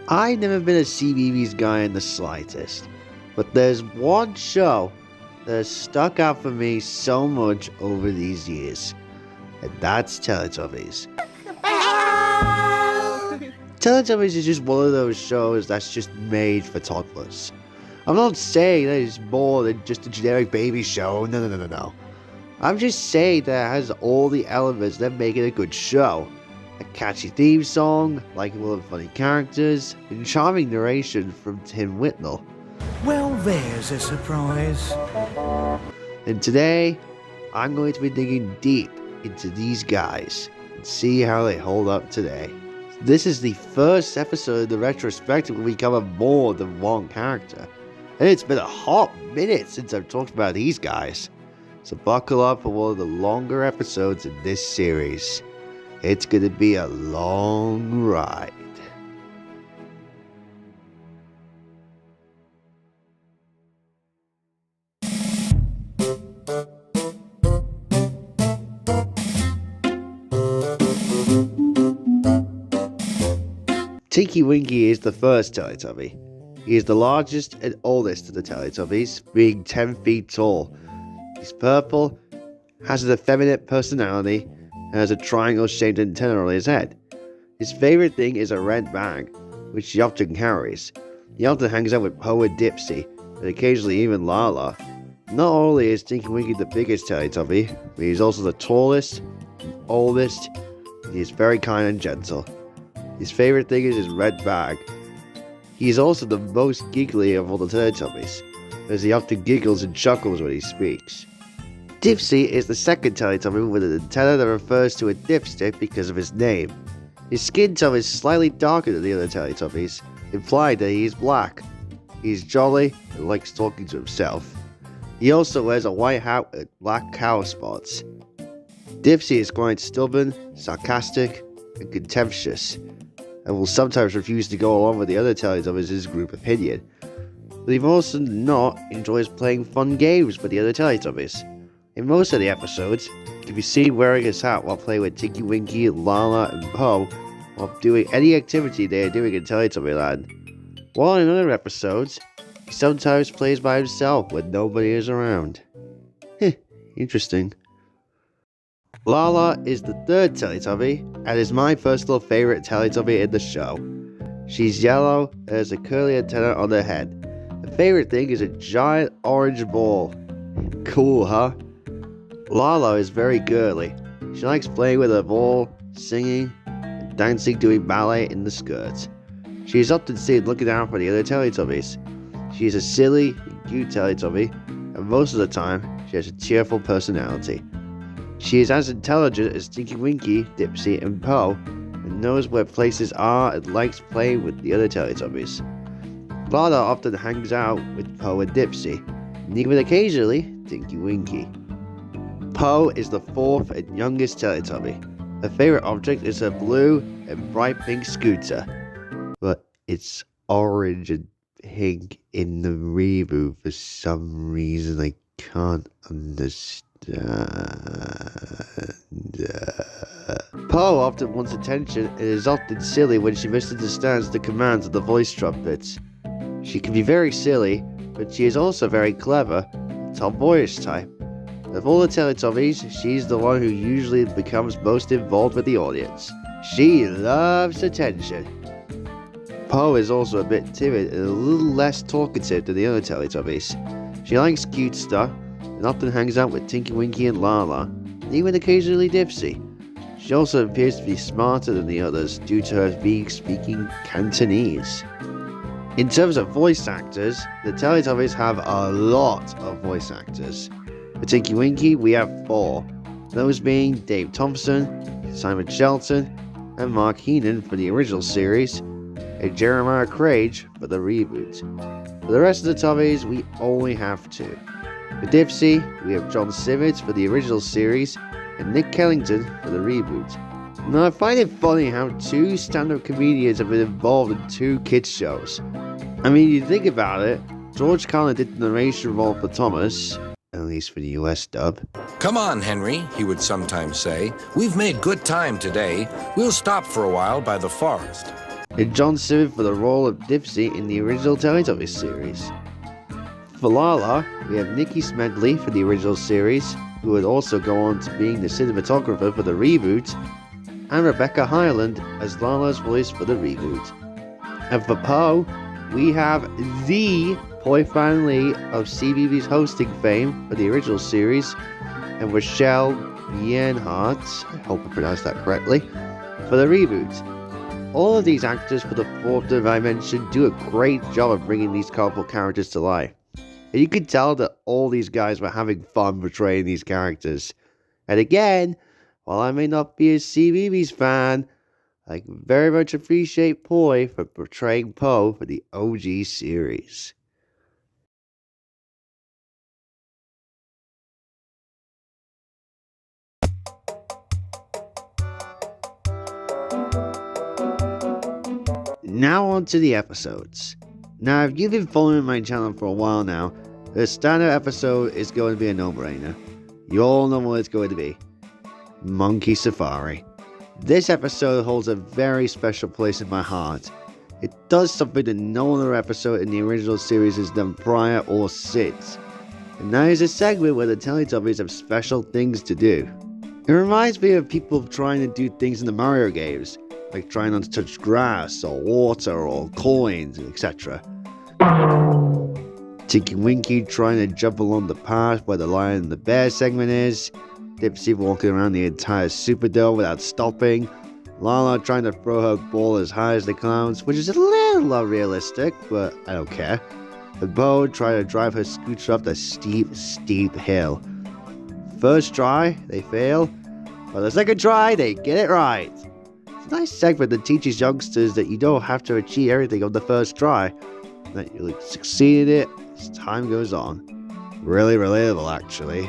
I've never been a CBeebies guy in the slightest, but there's one show that has stuck out for me so much over these years, and that's Teletubbies. Teletubbies is just one of those shows that's just made for toddlers. I'm not saying that it's more than just a generic baby show, no. I'm just saying that it has all the elements that make it a good show. A catchy theme song, likable and funny characters, and charming narration from Tim Whitnell. Well, there's a surprise. And today, I'm going to be digging deep into these guys and see how they hold up today. This is the first episode of the retrospective where we cover more than one character. And it's been a hot minute since I've talked about these guys. So buckle up for one of the longer episodes in this series. It's gonna be a long ride. Tinky Winky is the first Teletubby. He is the largest and oldest of the Teletubbies, being 10 feet tall. He's purple, has an effeminate personality, and has a triangle-shaped antenna on his head. His favorite thing is a red bag, which he often carries. He often hangs out with Poe and Dipsy, and occasionally even Lala. Not only is Tinky Winky the biggest Teletubby, but he's also the tallest, and oldest, and he is very kind and gentle. His favorite thing is his red bag. He is also the most giggly of all the Teletubbies, as he often giggles and chuckles when he speaks. Dipsy is the second Teletubby with an antenna that refers to a dipstick because of his name. His skin tone is slightly darker than the other Teletubbies, implying that he is black. He is jolly and likes talking to himself. He also wears a white hat with black cow spots. Dipsy is quite stubborn, sarcastic, and contemptuous, and will sometimes refuse to go along with the other Teletubbies' group opinion. But he also not enjoys playing fun games with the other Teletubbies. In most of the episodes, he can be seen wearing his hat while playing with Tinky Winky, Lala, and Poe, while doing any activity they are doing in Teletubby Land. While in other episodes, he sometimes plays by himself when nobody is around. Interesting. Lala is the third Teletubby, and is my personal favorite Teletubby in the show. She's yellow and has a curly antenna on her head. Her favorite thing is a giant orange ball. Cool, huh? Lala is very girly. She likes playing with her ball, singing, and dancing doing ballet in the skirts. She is often seen looking out for the other Teletubbies. She is a silly and cute Teletubby, and most of the time, she has a cheerful personality. She is as intelligent as Tinky Winky, Dipsy, and Poe, and knows where places are and likes playing with the other Teletubbies. Lala often hangs out with Poe and Dipsy, and even occasionally Tinky Winky. Poe is the fourth and youngest Teletubby. Her favorite object is her blue and bright pink scooter, but it's orange and pink in the reboot for some reason I can't understand. Poe often wants attention and is often silly when she misunderstands the commands of the voice trumpets. She can be very silly, but she is also very clever, tomboyish type. Of all the Teletubbies, she's the one who usually becomes most involved with the audience. She loves attention. Poe is also a bit timid and a little less talkative than the other Teletubbies. She likes cute stuff and often hangs out with Tinky Winky and Lala, and even occasionally Dipsy. She also appears to be smarter than the others due to her speaking Cantonese. In terms of voice actors, the Teletubbies have a lot of voice actors. For Tinky Winky, we have 4, those being Dave Thompson, Simon Shelton, and Mark Heenan for the original series, and Jeremiah Craig for the reboot. For the rest of the Tubbies, we only have 2. For Dipsy, we have John Simmons for the original series, and Nick Kellington for the reboot. Now I find it funny how 2 stand-up comedians have been involved in 2 kids shows. I mean, you think about it, George Carlin did the narration role for Thomas, at least for the US dub. Come on, Henry, he would sometimes say. We've made good time today. We'll stop for a while by the forest. and John Simmons for the role of Dipsy in the original Teletubbies series. For Lala, we have Nikki Smedley for the original series, who would also go on to being the cinematographer for the reboot, and Rebecca Hyland as Lala's voice for the reboot. And for Poe, we have the Poi Fan Lee of CBeebies hosting fame for the original series, and Rochelle Bienhart, I hope I pronounced that correctly, for the reboot. All of these actors for the fourth dimension do a great job of bringing these colorful characters to life. And you could tell that all these guys were having fun portraying these characters. And again, while I may not be a CBeebies fan, I very much appreciate Poi for portraying Poe for the OG series. Now on to the episodes. Now, if you've been following my channel for a while now, the standard episode is going to be a no-brainer. You all know what it's going to be. Monkey Safari. This episode holds a very special place in my heart. It does something that no other episode in the original series has done prior or since. And that is a segment where the Teletubbies have special things to do. It reminds me of people trying to do things in the Mario games, like trying not to touch grass or water or coins, etc. Tinky Winky trying to jump along the path where the lion and the bear segment is, Dipsy walking around the entire Superdome without stopping, Lala trying to throw her ball as high as the clouds, which is a little unrealistic, but I don't care, and Poe trying to drive her scooter up the steep hill. First try, they fail, but the second try, they get it right. It's a nice segment that teaches youngsters that you don't have to achieve everything on the first try, that you'll succeed in it as time goes on. Really relatable, actually.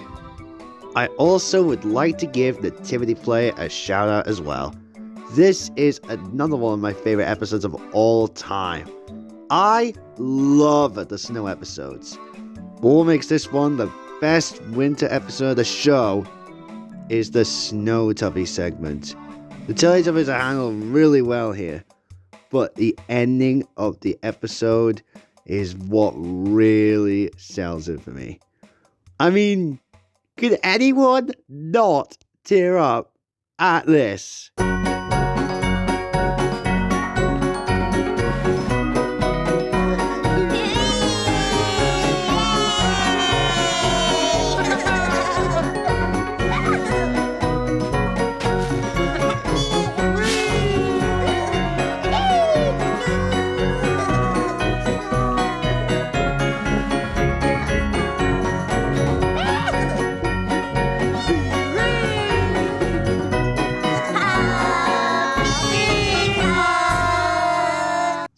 I also would like to give Nativity Play a shout out as well. This is another one of my favorite episodes of all time. I love the snow episodes. What makes this one the best winter episode of the show is the Snow Tubby segment. The Teletubbies are handled really well here, but the ending of the episode is what really sells it for me. I mean, could anyone not tear up at this?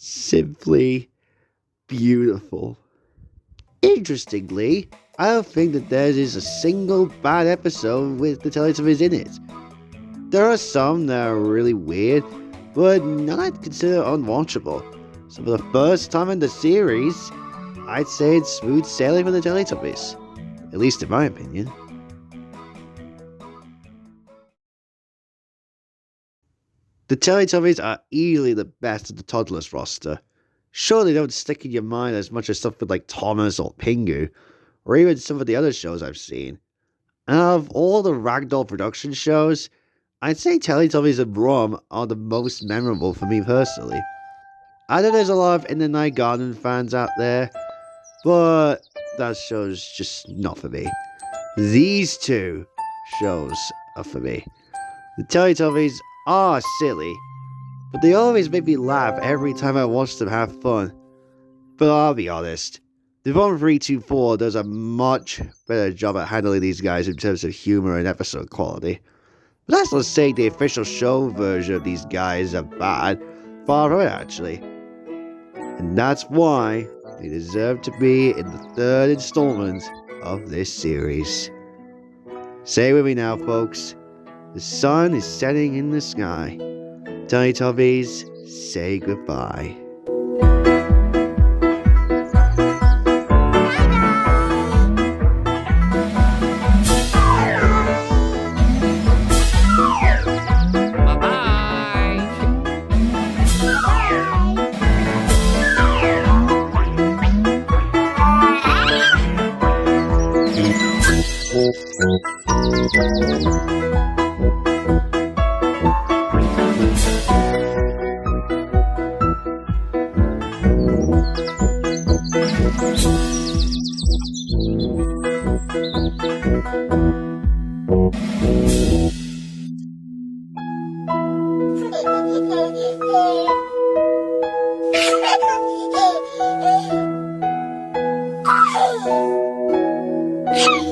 Simply beautiful. Interestingly, I don't think that there is a single bad episode with the Teletubbies in it. There are some that are really weird, but none I'd consider unwatchable. So for the first time in the series, I'd say it's smooth sailing for the Teletubbies. At least in my opinion. The Teletubbies are easily the best of the Toddlers roster. Sure, they don't stick in your mind as much as something like Thomas or Pingu, or even some of the other shows I've seen. And out of all the Ragdoll production shows, I'd say Teletubbies and Rum are the most memorable for me personally. I know there's a lot of In the Night Garden fans out there, but that show's just not for me. These two shows are for me. The Teletubbies are silly, but they always make me laugh every time I watch them have fun. But I'll be honest, the 1324 does a much better job at handling these guys in terms of humor and episode quality. But that's not saying the official show version of these guys are bad, far from it actually. And that's why they deserve to be in the third installment of this series. Say with me now, folks. The sun is setting in the sky. Teletubbies, say goodbye. Bye-bye. Hey!